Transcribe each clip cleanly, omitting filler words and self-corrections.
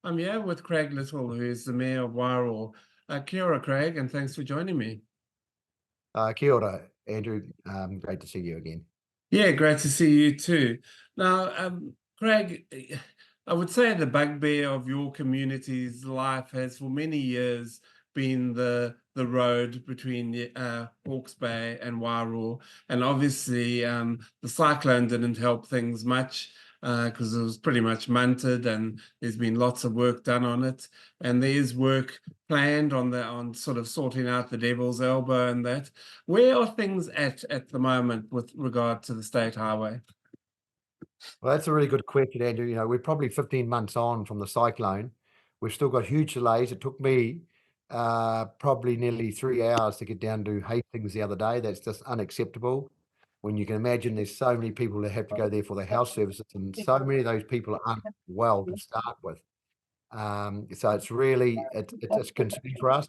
I'm here with Craig Little, who is the Mayor of Wairoa. Kia ora, Craig, and thanks for joining me. Kia ora, Andrew. Great to see you again. Yeah, great to see you too. Now, Craig, I would say the bugbear of your community's life has for many years been the road between Hawke's Bay and Wairoa, and obviously the cyclone didn't help things much because it was pretty much munted, and there's been lots of work done on it, and there is work planned on sort of sorting out the Devil's Elbow and that. Where are things at the moment with regard to the state highway? Well, that's a really good question, Andrew. We're probably 15 months on from the cyclone. We've still got huge delays. It took me probably nearly 3 hours to get down to Hastings the other day. That's just unacceptable. When you can imagine there's so many people that have to go there for their health services, and so many of those people aren't well to start with. So it's really, it's a concern for us.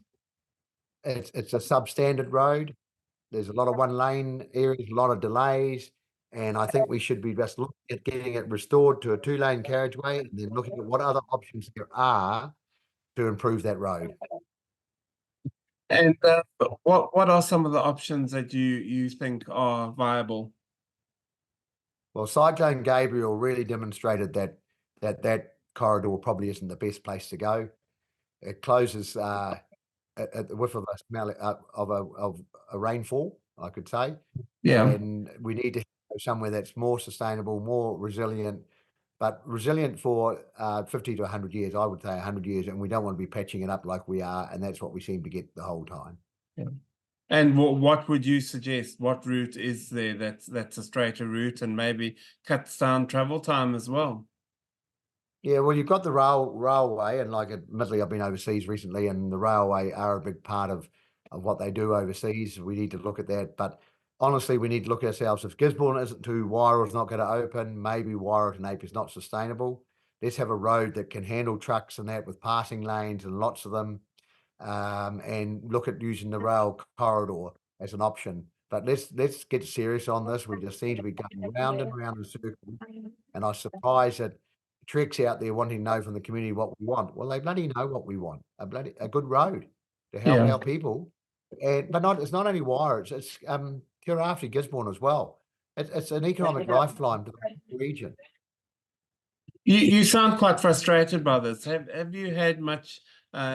It's a substandard road. There's a lot of one lane areas, a lot of delays, and I think we should be just looking at getting it restored to a 2-lane carriageway and then looking at what other options there are to improve that road. And what are some of the options that you think are viable? Well, Cyclone Gabriel really demonstrated that corridor probably isn't the best place to go. It closes at the whiff of a smell of a rainfall, I could say. Yeah. And we need to go somewhere that's more sustainable, more resilient, but resilient for 50 to 100 years, I would say 100 years, and we don't want to be patching it up like we are, and that's what we seem to get the whole time. Yeah. And what would you suggest? What route is there that's a straighter route and maybe cuts down travel time as well? Yeah, well, you've got the railway, and like admittedly, I've been overseas recently, and the railway are a big part of what they do overseas. We need to look at that, but honestly, we need to look at ourselves. If Gisborne isn't to Wairoa's not going to open, maybe Wairoa to Napier is not sustainable. Let's have a road that can handle trucks and that with passing lanes and lots of them, and look at using the rail corridor as an option. But let's get serious on this. We just seem to be going round and round in circles, and I was surprised that Trek's out there wanting to know from the community what we want. Well, they bloody know what we want. A good road to help our people. But it's not only Wairoa, it's Kirrafti, Gisborne as well. It's an economic lifeline to the region. You sound quite frustrated by this. Have you had much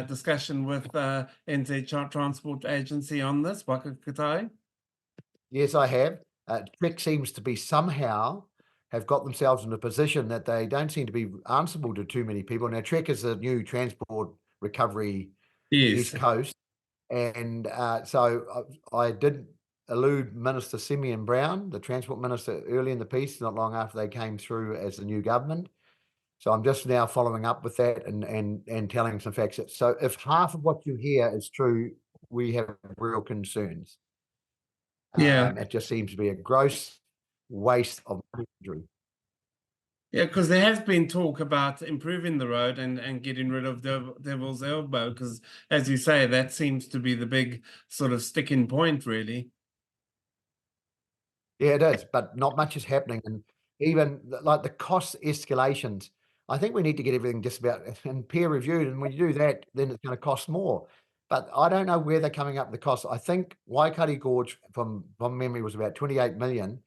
discussion with NZ Transport Agency on this, Whakakatai? Yes, I have. Trek seems to be somehow have got themselves in a position that they don't seem to be answerable to too many people. Now, Trek is a new transport recovery East Coast. And so I did allude Minister Simeon Brown, the Transport Minister, early in the piece, not long after they came through as the new government. So I'm just now following up with that and telling some facts. So if half of what you hear is true, we have real concerns. Yeah. It just seems to be a gross waste of money. Yeah, because there has been talk about improving the road and getting rid of Devil's Elbow, because as you say, that seems to be the big sort of sticking point, really. Yeah, it is, but not much is happening. And even like the cost escalations, I think we need to get everything just about and peer reviewed. And when you do that, then it's going to cost more. But I don't know where they're coming up with the cost. I think Waikari Gorge, from memory, was about 28 million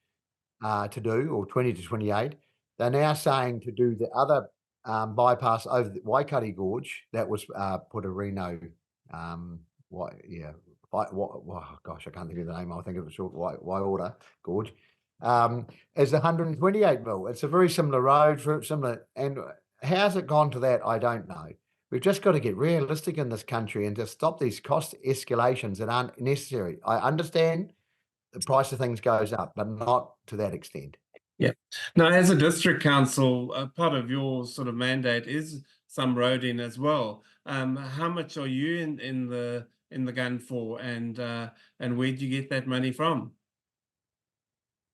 to do, or 20 to 28. They're now saying to do the other bypass over the Waikari Gorge that was put a Reno, gosh, I can't think of the name. I think it was short Wairoa Gorge. Is 128 mil. It's a very similar road, similar. And how's it gone to that? I don't know. We've just got to get realistic in this country and just stop these cost escalations that aren't necessary. I understand the price of things goes up, but not to that extent. Yeah. Now, as a district council, part of your sort of mandate is some roading as well. How much are you in the gun for, and where do you get that money from?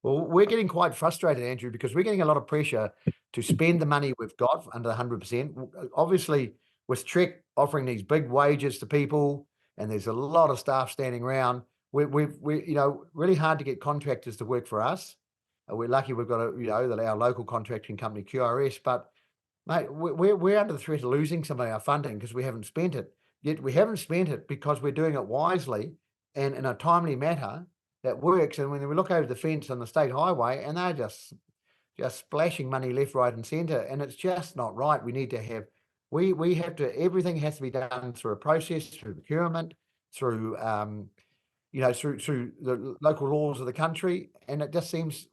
Well, we're getting quite frustrated, Andrew, because we're getting a lot of pressure to spend the money we've got under 100%. Obviously, with Trek offering these big wages to people, and there's a lot of staff standing around, we're really hard to get contractors to work for us. We're lucky we've got our local contracting company, QRS, but Mate, we're under the threat of losing some of our funding because we haven't spent it. Yet we haven't spent it because we're doing it wisely and in a timely manner that works. And when we look over the fence on the state highway, and they're just splashing money left, right, and centre, and it's just not right. We need to have, we have to, everything has to be done through a process, through procurement, through through the local laws of the country, and it just seems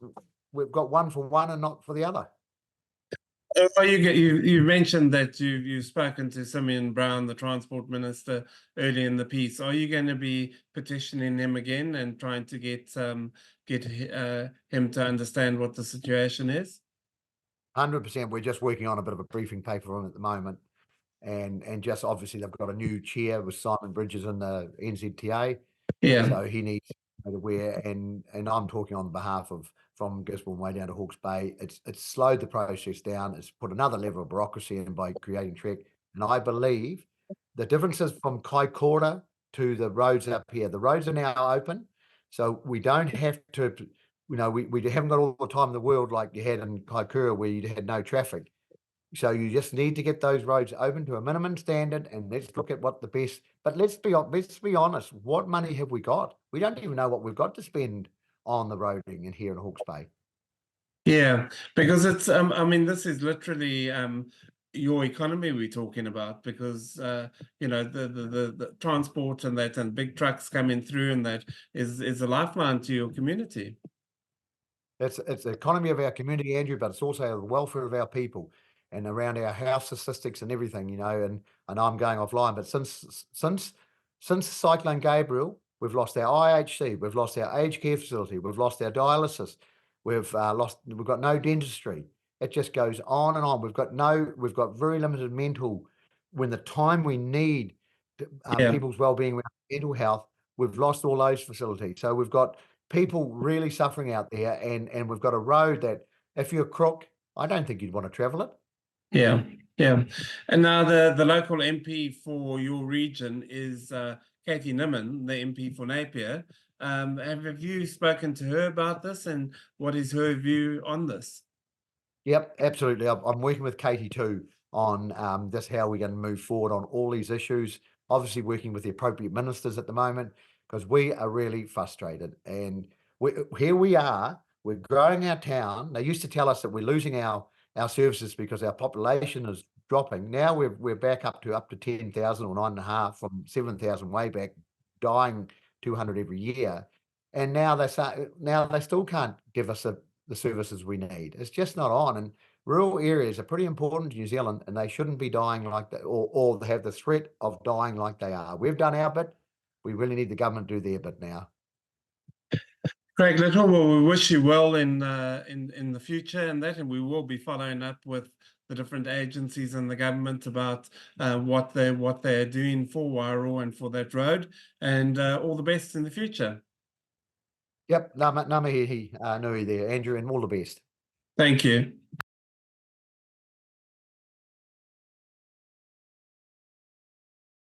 we've got one for one and not for the other. You mentioned that you've spoken to Simeon Brown, the Transport Minister, early in the piece. Are you going to be petitioning him again and trying to get him to understand what the situation is? 100%. We're just working on a bit of a briefing paper on it at the moment, and just obviously they've got a new chair with Simon Bridges in the NZTA, Yeah, so he needs to be aware. And I'm talking on behalf of from Gisborne way down to Hawke's Bay. It's slowed the process down. It's put another level of bureaucracy in by creating Trek. And I believe the differences from Kaikoura to the roads up here. The roads are now open, so we don't have to. We haven't got all the time in the world like you had in Kaikoura where you had no traffic. So you just need to get those roads open to a minimum standard, and let's look at what the best. But let's be honest. What money have we got? We don't even know what we've got to spend on the roading in here in Hawke's Bay. yeah, because it's I mean, this is literally your economy we're talking about, because the transport and that, and big trucks coming through, and that is a lifeline to your community. It's the economy of our community, Andrew, but it's also the welfare of our people and around our house statistics and everything, and I'm going offline. But since Cyclone Gabriel, we've lost our IHC, we've lost our aged care facility, we've lost our dialysis, we've got no dentistry. It just goes on and on. We've got very limited mental. When the time we need people's well-being, mental health, we've lost all those facilities. So we've got people really suffering out there, and we've got a road that if you're a crook, I don't think you'd want to travel it. Yeah, yeah. And now the local MP for your region is Katie Nimmin, the MP for Napier. Have you spoken to her about this, and what is her view on this? Yep, absolutely. I'm working with Katie too on just how we're going to move forward on all these issues. Obviously working with the appropriate ministers at the moment, because we are really frustrated. And here we are, we're growing our town. They used to tell us that we're losing our services because our population is dropping. Now we're back up to 10,000 or 9.5 from 7,000 way back, dying 200 every year. And now they still can't give us the services we need. It's just not on. And rural areas are pretty important to New Zealand, and they shouldn't be dying like that, or have the threat of dying like they are. We've done our bit. We really need the government to do their bit now. Craig Little, well, we wish you well in the future and that, and we will be following up with the different agencies and the government about what they're doing for Wairoa and for that road, and all the best in the future. Yep, namahi nui there, Andrew, and all the best. Thank you.